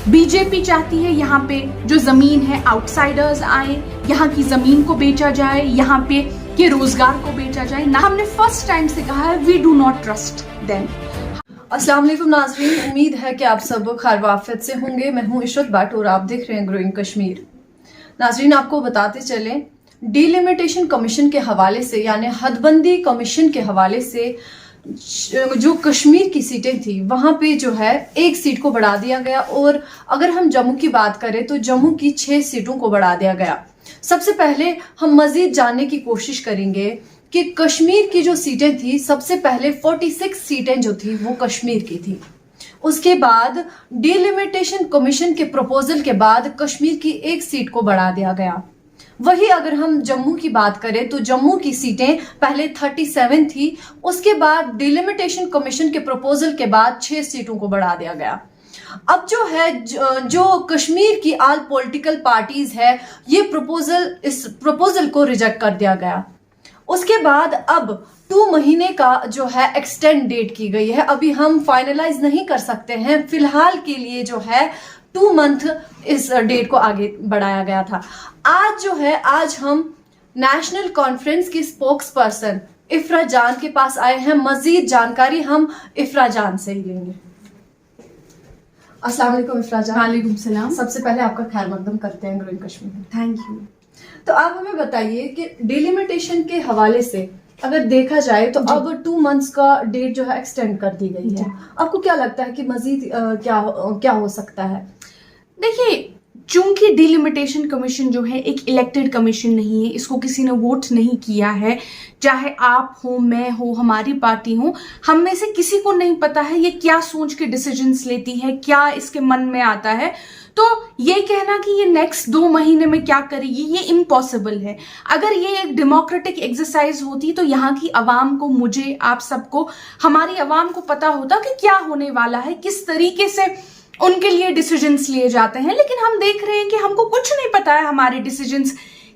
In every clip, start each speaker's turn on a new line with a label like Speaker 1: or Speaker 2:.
Speaker 1: BJP चाहती है यहाँ पे जो जमीन है आउटसाइडर्स आए, यहाँ की जमीन को बेचा जाए, यहाँ पे के रोजगार को बेचा जाए ना। हमने फर्स्ट टाइम से कहा है we do not trust them.
Speaker 2: अस्सलाम वालेकुम नाज़रीन, उम्मीद है कि आप सब खैर वाफियत से होंगे। मैं हूँ इशरत भट्ट और आप देख रहे हैं ग्रोइंग कश्मीर। नाज़रीन, आपको बताते चलें, डिलिमिटेशन कमीशन के हवाले से यानी हदबंदी कमीशन के हवाले से जो कश्मीर की सीटें थी वहाँ पे जो है एक सीट को बढ़ा दिया गया, और अगर हम जम्मू की बात करें तो जम्मू की 6 सीटों को बढ़ा दिया गया। सबसे पहले हम मजीद जानने की कोशिश करेंगे कि कश्मीर की जो सीटें थी, सबसे पहले 46 सीटें जो थी वो कश्मीर की थी। उसके बाद डिलिमिटेशन कमीशन के प्रपोजल के बाद कश्मीर की एक सीट को बढ़ा दिया गया। वही अगर हम जम्मू की बात करें तो जम्मू की सीटें पहले 37 थी, उसके बाद डिलिमिटेशन कमीशन के प्रपोजल के बाद 6 सीटों को बढ़ा दिया गया। अब जो है जो कश्मीर की ऑल पॉलिटिकल पार्टीज है, ये इस प्रपोजल को रिजेक्ट कर दिया गया। उसके बाद अब 2 महीने का जो है एक्सटेंड डेट की गई है। अभी हम फाइनलाइज नहीं कर सकते हैं, फिलहाल के लिए जो है 2 मंथ इस डेट को आगे बढ़ाया गया था। आज हम नेशनल कॉन्फ्रेंस की स्पोक्स पर्सन इफ्रा जान के पास आए हैं। मजीद जानकारी हम इफ्रा जान से ही लेंगे। अस्सलाम वालेकुम इफ्रा जान।
Speaker 1: वालेकुम सलाम।
Speaker 2: सबसे पहले आपका खैर मकदम करते हैं ग्रोइंग कश्मीर में।
Speaker 1: Thank you.
Speaker 2: तो आप हमें बताइए कि डिलिमिटेशन के हवाले से अगर देखा जाए तो अब 2 मंथ्स का डेट जो है एक्सटेंड कर दी गई है। आपको क्या लगता है कि मजीद क्या हो सकता है?
Speaker 1: देखिए, चूंकि डिलिमिटेशन कमीशन जो है एक इलेक्टेड कमीशन नहीं है, इसको किसी ने वोट नहीं किया है, चाहे आप हो, मैं हो, हमारी पार्टी हो, हम में से किसी को नहीं पता है ये क्या सोच के डिसीजंस लेती है, क्या इसके मन में आता है। तो ये कहना कि ये नेक्स्ट 2 महीने में क्या करेगी, ये इम्पॉसिबल है। अगर ये एक डेमोक्रेटिक एक्सरसाइज होती तो यहाँ की आवाम को, मुझे, आप सबको, हमारी आवाम को पता होता कि क्या होने वाला है, किस तरीके से उनके लिए डिसीजंस लिए जाते हैं। लेकिन हम देख रहे हैं कि हमको कुछ नहीं पता है हमारे डिसीजंस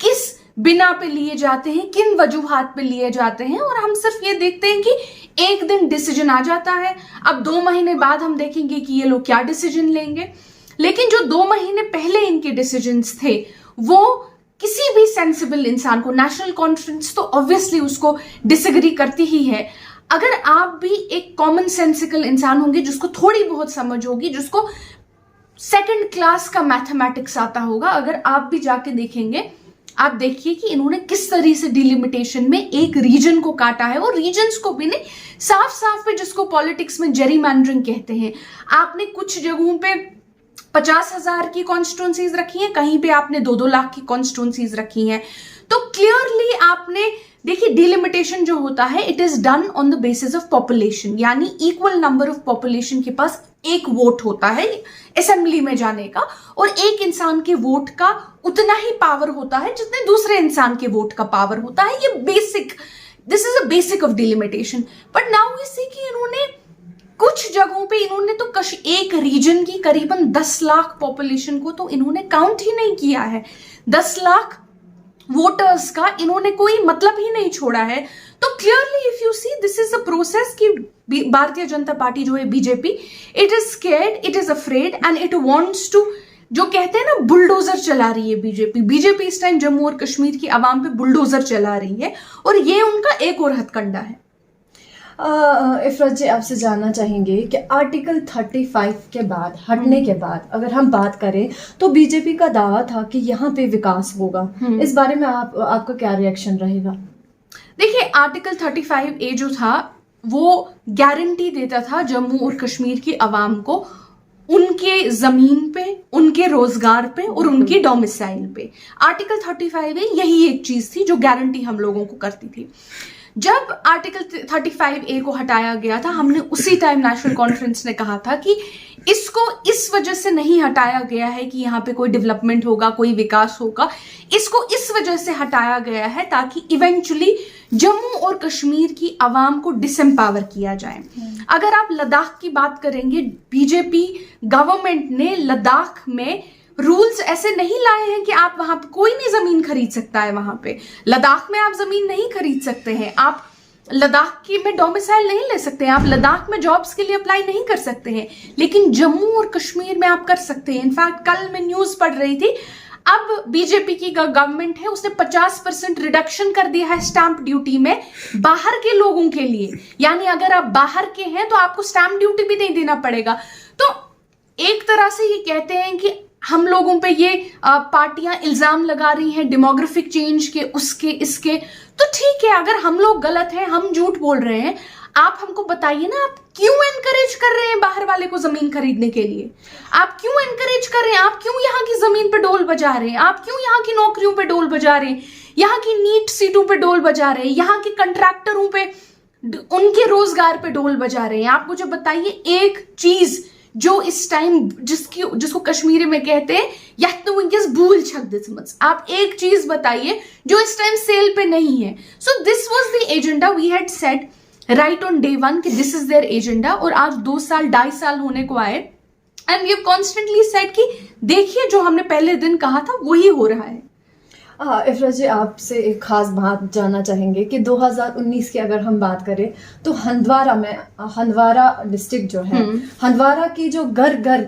Speaker 1: किस बिना पे लिए जाते हैं, किन वजूहात पे लिए जाते हैं, और हम सिर्फ ये देखते हैं कि एक दिन डिसीजन आ जाता है। अब 2 महीने बाद हम देखेंगे कि ये लोग क्या डिसीजन लेंगे। लेकिन जो 2 महीने पहले इनके डिसीजंस थे वो किसी भी सेंसिबल इंसान को, नेशनल कॉन्फ्रेंस तो ऑब्वियसली उसको डिसएग्री करती ही है। अगर आप भी एक कॉमन सेंसिकल इंसान होंगे, जिसको थोड़ी बहुत समझ होगी, जिसको 2nd क्लास का मैथमेटिक्स आता होगा, अगर आप भी जाके देखेंगे, आप देखिए कि इन्होंने किस तरह से डिलिमिटेशन में एक रीजन को काटा है, और रीजन्स को भी नहीं, साफ साफ पे जिसको पॉलिटिक्स में जेरीमैंडरिंग कहते हैं। आपने कुछ जगहों पे 50,000 की कॉन्स्टिट्यूंसीज रखी हैं, कहीं पे आपने 2-2 लाख की कॉन्स्टिट्यूंसीज रखी हैं। तो क्लियरली आपने देखिए, डिलिमिटेशन जो होता है it is done on the basis of population, यानी इक्वल नंबर ऑफ पॉपुलेशन के पास एक वोट होता है असेंबली में जाने का, और एक इंसान के वोट का उतना ही पावर होता है जितने दूसरे इंसान के वोट का पावर होता है। ये this is a basic of delimitation. But now we see कि इन्होंने कुछ जगहों पे इन्होंने तो एक रीजन की करीबन 10 लाख पॉपुलेशन को तो इन्होंने काउंट ही नहीं किया है। 10 लाख वोटर्स का इन्होंने कोई मतलब ही नहीं छोड़ा है। तो clearly if you see this is a process कि भारतीय जनता पार्टी जो है, BJP, it is scared, it is afraid and it wants to, जो कहते हैं ना, बुलडोजर चला रही है बीजेपी इस टाइम जम्मू और कश्मीर की आवाम पे बुलडोजर चला रही है, और ये उनका एक और हथकंडा है।
Speaker 2: इफरत जी, आपसे जानना चाहेंगे कि आर्टिकल 35 के बाद हटने के बाद अगर हम बात करें तो बीजेपी का दावा था कि यहाँ पे विकास होगा। इस बारे में आपका क्या रिएक्शन रहेगा?
Speaker 1: देखिए, आर्टिकल 35A जो था वो गारंटी देता था जम्मू और कश्मीर की आवाम को उनके जमीन पे, उनके रोजगार पे और उनके डोमिसाइल पे। आर्टिकल 35A यही एक चीज थी जो गारंटी हम लोगों को करती थी। जब आर्टिकल 35A को हटाया गया था, हमने उसी टाइम नेशनल कॉन्फ्रेंस ने कहा था कि इसको इस वजह से नहीं हटाया गया है कि यहाँ पे कोई डेवलपमेंट होगा, कोई विकास होगा। इसको इस वजह से हटाया गया है ताकि इवेंचुअली जम्मू और कश्मीर की आवाम को डिसएम्पावर किया जाए। अगर आप लद्दाख की बात करेंगे, बीजेपी गवर्नमेंट ने लद्दाख में रूल्स ऐसे नहीं लाए हैं कि आप वहां पे कोई नहीं जमीन खरीद सकता है। वहां पे लद्दाख में आप जमीन नहीं खरीद सकते हैं। आप लद्दाख की में डोमिसाइल नहीं ले सकते हैं, आप लद्दाख में जॉब्स के लिए अप्लाई नहीं कर सकते हैं, लेकिन जम्मू और कश्मीर में आप कर सकते हैं। इनफैक्ट कल मैं न्यूज पढ़ रही थी, अब बीजेपी की गवर्नमेंट है, उसने 50% रिडक्शन कर दिया है स्टैंप ड्यूटी में बाहर के लोगों के लिए। यानी अगर आप बाहर के हैं तो आपको स्टैंप ड्यूटी भी नहीं देना पड़ेगा। तो एक तरह से ये कहते हैं कि हम लोगों पे ये पार्टियां इल्जाम लगा रही हैं डेमोग्राफिक चेंज के, उसके इसके। तो ठीक है, अगर हम लोग गलत हैं, हम झूठ बोल रहे हैं, आप हमको बताइए ना, आप क्यों एनकरेज कर रहे हैं बाहर वाले को जमीन खरीदने के लिए? आप क्यों एनकरेज कर रहे हैं? आप क्यों यहाँ की जमीन पे डोल बजा रहे हैं? आप क्यों यहाँ की नौकरियों पे डोल बजा रहे हैं? यहाँ की नीट सीटों पे डोल बजा रहे हैं? यहाँ के कंट्रैक्टरों पे, उनके रोजगार पे डोल बजा रहे हैं? आप मुझे बताइए एक चीज जो इस टाइम जिसको कश्मीरी में कहते हैं यह भूल छक, आप एक चीज बताइए जो इस टाइम सेल पे नहीं है। So this was the agenda we had set right on day one कि दिस इज देयर एजेंडा, और आज 2 साल 2.5 साल होने को आए and we have constantly said कि देखिए जो हमने पहले दिन कहा था वही हो रहा है।
Speaker 2: इफ्रा जी, आपसे एक खास बात जानना चाहेंगे कि 2019 की अगर हम बात करें तो हंदवारा डिस्ट्रिक्ट जो है, हंदवारा की जो घर घर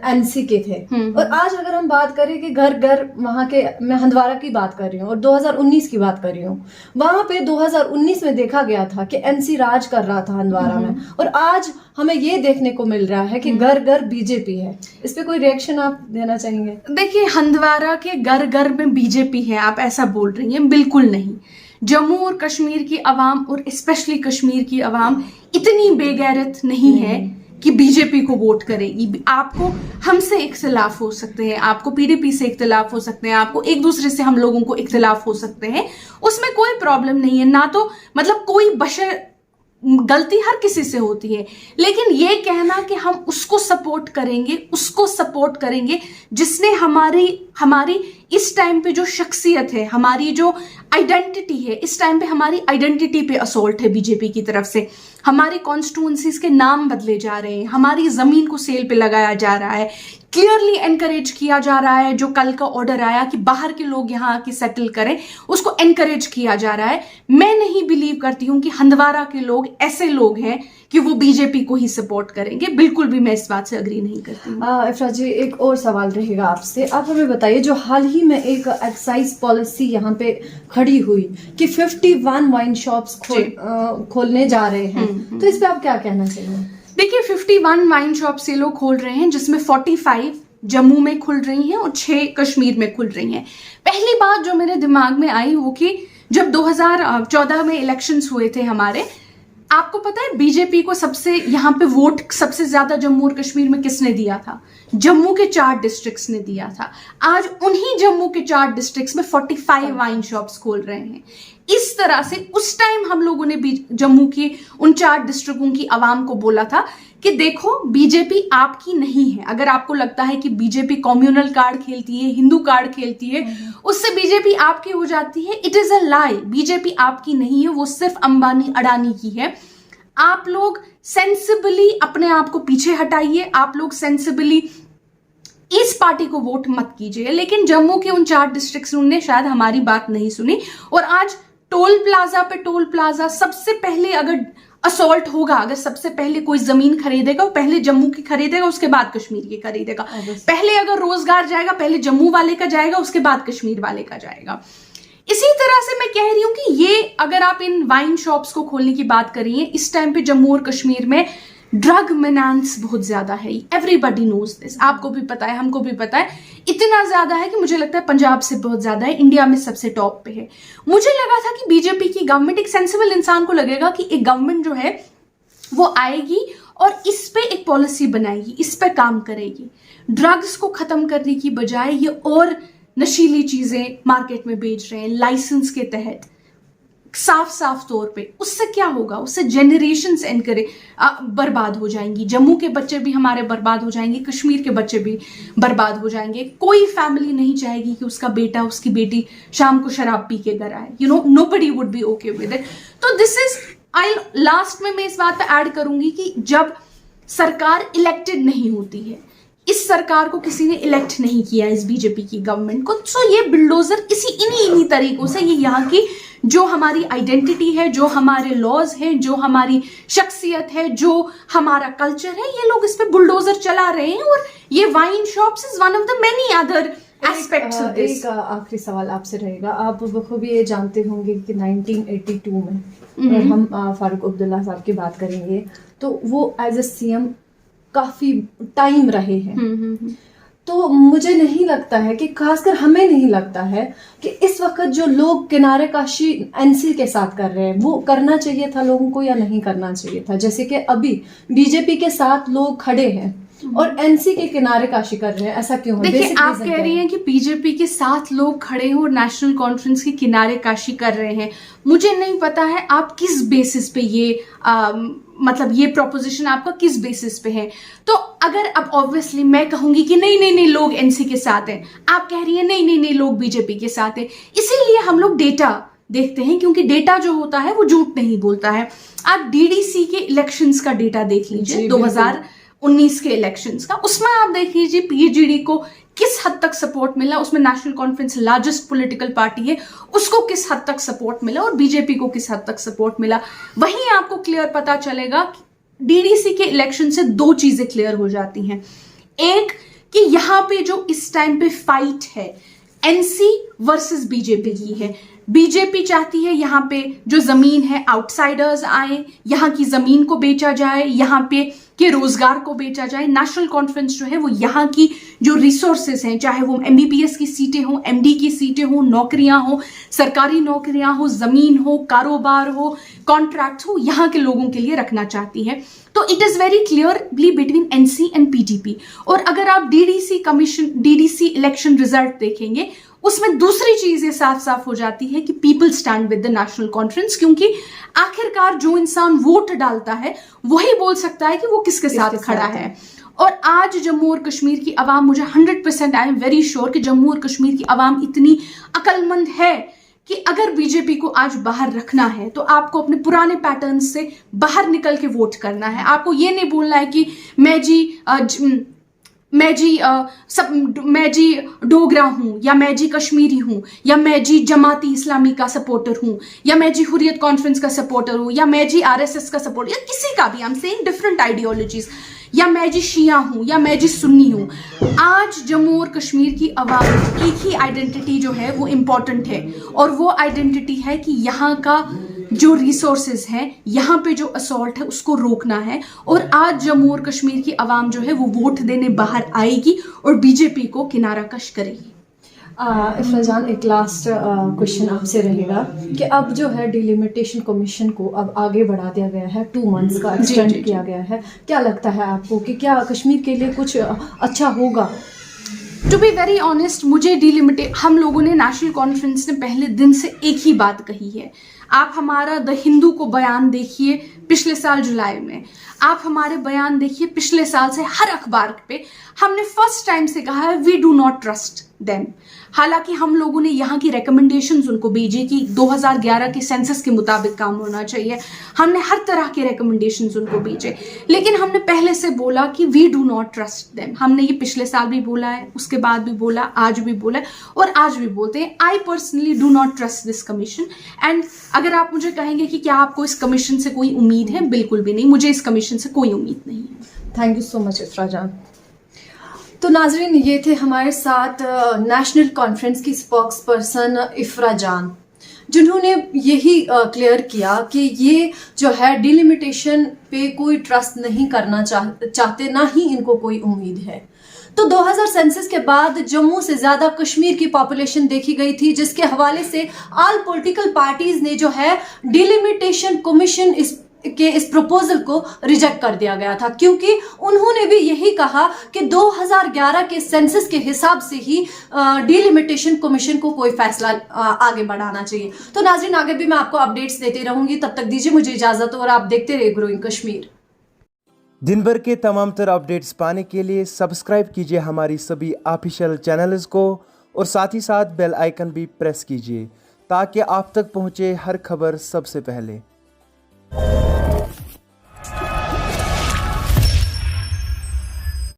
Speaker 2: एनसी के थे, और आज अगर हम बात करें कि घर घर वहां के, मैं हंदवारा की बात कर रही हूँ और 2019 की बात कर रही हूँ, वहां पे 2019 में देखा गया था कि एनसी राज कर रहा था हंदवारा में, और आज हमें ये देखने को मिल रहा है कि घर घर बीजेपी है। इस पे कोई रिएक्शन आप देना चाहेंगे?
Speaker 1: देखिए, हंदवारा के घर घर में बीजेपी है, आप ऐसा बोल रही हैं, बिल्कुल नहीं। जम्मू और कश्मीर की आवाम और स्पेशली कश्मीर की आवाम इतनी बेगैरत नहीं है कि बीजेपी को वोट करेगी। आपको हमसे इख्तिलाफ हो सकते हैं, आपको पीडीपी से इख्तिलाफ हो सकते हैं, आपको एक दूसरे से हम लोगों को इख्तिलाफ हो सकते हैं, उसमें कोई प्रॉब्लम नहीं है ना। तो मतलब कोई बशर, गलती हर किसी से होती है, लेकिन ये कहना कि हम उसको सपोर्ट करेंगे जिसने हमारी इस टाइम पे जो शख्सियत है, हमारी जो आइडेंटिटी है, इस टाइम पे हमारी आइडेंटिटी पे असॉल्ट है बीजेपी की तरफ से। हमारी कॉन्स्टिट्यूएंसीज के नाम बदले जा रहे हैं, हमारी जमीन को सेल पे लगाया जा रहा है, क्लियरली एनकरेज किया जा रहा है। जो कल का ऑर्डर आया कि बाहर के लोग यहाँ आके सेटल करें, उसको एनकरेज किया जा रहा है। मैं नहीं बिलीव करती हूँ कि हंदवारा के लोग ऐसे लोग हैं कि वो बीजेपी को ही सपोर्ट करेंगे, बिल्कुल भी मैं इस बात से अग्री नहीं करती हूँ।
Speaker 2: इफ्रा जी, एक और सवाल रहेगा आपसे, आप हमें बताइए, जो हाल ही में एक एक्साइज पॉलिसी यहाँ पे खड़ी हुई कि 51 वाइन शॉप्स खोलने जा रहे हैं, तो इस पे आप क्या कहना चाहिए?
Speaker 1: देखिए, 51 वाइन शॉप्स ये लोग खोल रहे हैं, जिसमें 45 जम्मू में खुल रही हैं और 6 कश्मीर में खुल रही हैं। पहली बात जो मेरे दिमाग में आई वो कि जब 2014 में इलेक्शंस हुए थे हमारे, आपको पता है बीजेपी को सबसे यहाँ पे वोट सबसे ज्यादा जम्मू और कश्मीर में किसने दिया था? जम्मू के 4 डिस्ट्रिक्ट्स ने दिया था। आज उन्हीं जम्मू के 4 डिस्ट्रिक्ट्स में 45 वाइन शॉप्स खोल रहे हैं। इस तरह से उस टाइम हम लोगों ने जम्मू की उन 4 डिस्ट्रिक्टों की आवाम को बोला था कि देखो, बीजेपी आपकी नहीं है। अगर आपको लगता है कि बीजेपी कम्युनल कार्ड खेलती है, हिंदू कार्ड खेलती है, उससे बीजेपी आपकी हो जाती है, it is a lie. BJP आपकी नहीं है, वो सिर्फ अंबानी अडानी की है। आप लोग सेंसिबली अपने आप को पीछे हटाइए, आप लोग सेंसिबली इस पार्टी को वोट मत कीजिए। लेकिन जम्मू के उन 4 डिस्ट्रिक्ट्स ने शायद हमारी बात नहीं सुनी, और आज टोल प्लाजा पे टोल प्लाजा, सबसे पहले अगर असॉल्ट होगा, अगर सबसे पहले कोई जमीन खरीदेगा, पहले जम्मू की खरीदेगा, उसके बाद कश्मीर की खरीदेगा। पहले अगर रोजगार जाएगा, पहले जम्मू वाले का जाएगा, उसके बाद कश्मीर वाले का जाएगा। इसी तरह से मैं कह रही हूं कि ये, अगर आप इन वाइन शॉप्स को खोलने की बात करिए, इस टाइम पे जम्मू और कश्मीर में ड्रग मेनांस बहुत ज्यादा है। एवरीबडी नोज दिस, आपको भी पता है, हमको भी पता है। इतना ज्यादा है कि मुझे लगता है पंजाब से बहुत ज्यादा है, इंडिया में सबसे टॉप पे है। मुझे लगा था कि बीजेपी की गवर्नमेंट, एक सेंसिबल इंसान को लगेगा कि एक गवर्नमेंट जो है वो आएगी और इस पे एक पॉलिसी बनाएगी, इस पे काम करेगी। ड्रग्स को खत्म करने की बजाय ये और नशीली चीजें मार्केट में बेच रहे हैं लाइसेंस के तहत, साफ तौर पे। उससे क्या होगा? उससे जेनरेशंस बर्बाद हो जाएंगी। जम्मू के बच्चे भी हमारे बर्बाद हो जाएंगे, कश्मीर के बच्चे भी बर्बाद हो जाएंगे। कोई फैमिली नहीं चाहेगी कि उसका बेटा, उसकी बेटी शाम को शराब पी के घर आए। Nobody would be okay with it. तो दिस इज, लास्ट में मैं इस बात पे ऐड करूंगी कि जब सरकार इलेक्टेड नहीं होती है, इस सरकार को किसी ने इलेक्ट नहीं किया, इस बीजेपी की गवर्नमेंट को, सो ये बिल्डोजर इन्हीं तरीकों से ये यहाँ की जो हमारी आइडेंटिटी है, जो हमारे लॉज हैं, जो हमारी शख्सियत है, जो हमारा कल्चर है, ये लोग इस पे बुलडोजर चला रहे हैं। और ये wine shops is one of the many other aspects of this.
Speaker 2: एक आखिरी सवाल आपसे रहेगा, आप बखूबी ये जानते होंगे कि 1982 में अगर हम फारूक अब्दुल्ला साहब की बात करेंगे तो वो एज ए सीएम काफी टाइम रहे हैं। तो मुझे नहीं लगता है कि, खासकर हमें नहीं लगता है कि इस वक्त जो लोग किनारे काशी एनसी के साथ कर रहे हैं वो करना चाहिए था लोगों को या नहीं करना चाहिए था। जैसे कि अभी बीजेपी के साथ लोग खड़े हैं और एनसी के किनारे काशी कर रहे हैं, ऐसा क्यों है?
Speaker 1: देखिए, आप कह रही हैं कि बीजेपी के साथ लोग खड़े हो और नेशनल कॉन्फ्रेंस के किनारे काशी कर रहे हैं। मुझे नहीं पता है आप किस बेसिस पे ये मतलब ये प्रोपोजिशन आपका किस बेसिस पे है। तो अगर अब ऑब्वियसली मैं कहूंगी कि नहीं नहीं नहीं लोग एनसी के साथ हैं, आप कह रही हैं नहीं नहीं नहीं लोग बीजेपी के साथ हैं, इसीलिए हम लोग डेटा देखते हैं, क्योंकि डेटा जो होता है वो झूठ नहीं बोलता है। आप डीडीसी के इलेक्शंस का डेटा देख लीजिए, 2019 के इलेक्शंस का, उसमें आप देख लीजिए पीएचडी को किस हद तक सपोर्ट मिला, उसमें national conference largest political party है उसको किस हद तक सपोर्ट मिला और बीजेपी को किस हद तक सपोर्ट मिला। वहीं आपको क्लियर पता चलेगा डीडीसी के इलेक्शन से दो चीजें क्लियर हो जाती हैं। एक कि यहां पे जो इस टाइम पे फाइट है एनसी वर्सेस बीजेपी की है। बीजेपी चाहती है यहाँ पे जो जमीन है आउटसाइडर्स आए, यहाँ की जमीन को बेचा जाए, यहाँ पे के रोजगार को बेचा जाए। नेशनल कॉन्फ्रेंस जो है वो यहाँ की जो रिसोर्सेस हैं, चाहे वो एमबीबीएस की सीटें हो, एमडी की सीटें हो, नौकरियां हो, सरकारी नौकरियां हो, जमीन हो, कारोबार हो, कॉन्ट्रैक्ट हो, यहाँ के लोगों के लिए रखना चाहती है। तो it is very clearly between NC and PDP. और अगर आप डीडीसी इलेक्शन रिजल्ट देखेंगे उसमें दूसरी चीज ये साफ साफ हो जाती है कि people stand with the national conference, क्योंकि आखिरकार जो इंसान वोट डालता है वही बोल सकता है कि वो किसके साथ खड़ा है। और आज जम्मू और कश्मीर की आवाम, मुझे 100% आई एम वेरी श्योर कि जम्मू और कश्मीर की आवाम इतनी अक्लमंद है कि अगर बीजेपी को आज बाहर रखना है तो आपको अपने पुराने पैटर्न से बाहर निकल के वोट करना है। आपको ये नहीं बोलना है कि मैं जी डोगरा हूं, या मैं जी कश्मीरी हूं, या मैं जी जमाती इस्लामी का सपोर्टर हूं, या मैं जी हुर्रियत कॉन्फ्रेंस का सपोर्टर हूं, या मैं जी आरएसएस का सपोर्टर, या किसी का भी, I am saying different ideologies, या मैं जी शिया हूं, या मैं जी सुन्नी हूं। आज जम्मू और कश्मीर की आवाम एक ही आइडेंटिटी जो है वो इंपॉर्टेंट है, और वो आइडेंटिटी है कि यहाँ का जो रिसोर्सेज हैं, यहाँ पे जो असॉल्ट है उसको रोकना है। और आज जम्मू और कश्मीर की आवाम जो है वो वोट देने बाहर आएगी और बीजेपी को किनारा कश करेगी।
Speaker 2: इफ्रा जान, एक लास्ट क्वेश्चन आपसे रहेगा कि अब जो है डिलिमिटेशन कमीशन को अब आगे बढ़ा दिया गया है, 2 मंथ्स का एक्सटेंड किया गया है। क्या लगता है आपको कि क्या कश्मीर के लिए कुछ अच्छा होगा?
Speaker 1: टू बी वेरी ऑनेस्ट, मुझे हम लोगों ने, नेशनल कॉन्फ्रेंस ने पहले दिन से एक ही बात कही है। आप हमारा द हिंदू को बयान देखिए पिछले साल जुलाई में, आप हमारे बयान देखिए पिछले साल से हर अखबार पे हमने फर्स्ट टाइम से कहा है we do not trust them. हालांकि हम लोगों ने यहाँ की रिकमेंडेशंस उनको भेजी कि 2011 के सेंसस के मुताबिक काम होना चाहिए, हमने हर तरह के रिकमेंडेशंस उनको भेजे, लेकिन हमने पहले से बोला कि we do not trust them. हमने ये पिछले साल भी बोला है, उसके बाद भी बोला, आज भी बोला और आज भी बोलते हैं। I personally do not trust this commission. And अगर आप मुझे कहेंगे कि क्या आपको इस कमीशन से कोई उम्मीद है, बिल्कुल भी नहीं, मुझे इस कमीशन से कोई उम्मीद नहीं है।
Speaker 2: थैंक यू सो मच इफ्रा जान। तो नाजरीन, ये थे हमारे साथ नेशनल कॉन्फ्रेंस की स्पोक्स पर्सन इफ्रा जान, जिन्होंने यही क्लियर किया कि ये जो है डिलिमिटेशन पे कोई ट्रस्ट नहीं करना चाहते, ना ही इनको कोई उम्मीद है। तो 2000 सेंसस के बाद जम्मू से ज्यादा कश्मीर की पॉपुलेशन देखी गई थी, जिसके हवाले से ऑल पॉलिटिकल पार्टीज ने जो है डिलिमिटेशन कमीशन इस प्रपोजल को रिजेक्ट कर दिया गया था, क्योंकि उन्होंने भी यही कहा कि 2011 के सेंसस के हिसाब से ही डिलिमिटेशन कमीशन को कोई फैसला आगे बढ़ाना चाहिए। तो नाज़रीन, आगे भी मैं आपको अपडेट्स देती रहूंगी, तब तक दीजिए मुझे इजाजत और आप देखते रहिए ग्रोइंग कश्मीर।
Speaker 3: दिन भर के तमाम तर अपडेट्स पाने के लिए सब्सक्राइब कीजिए हमारी सभी ऑफिशियल चैनल्स को और साथ ही साथ बेल आइकन भी प्रेस कीजिए ताकि आप तक पहुंचे हर खबर सबसे पहले।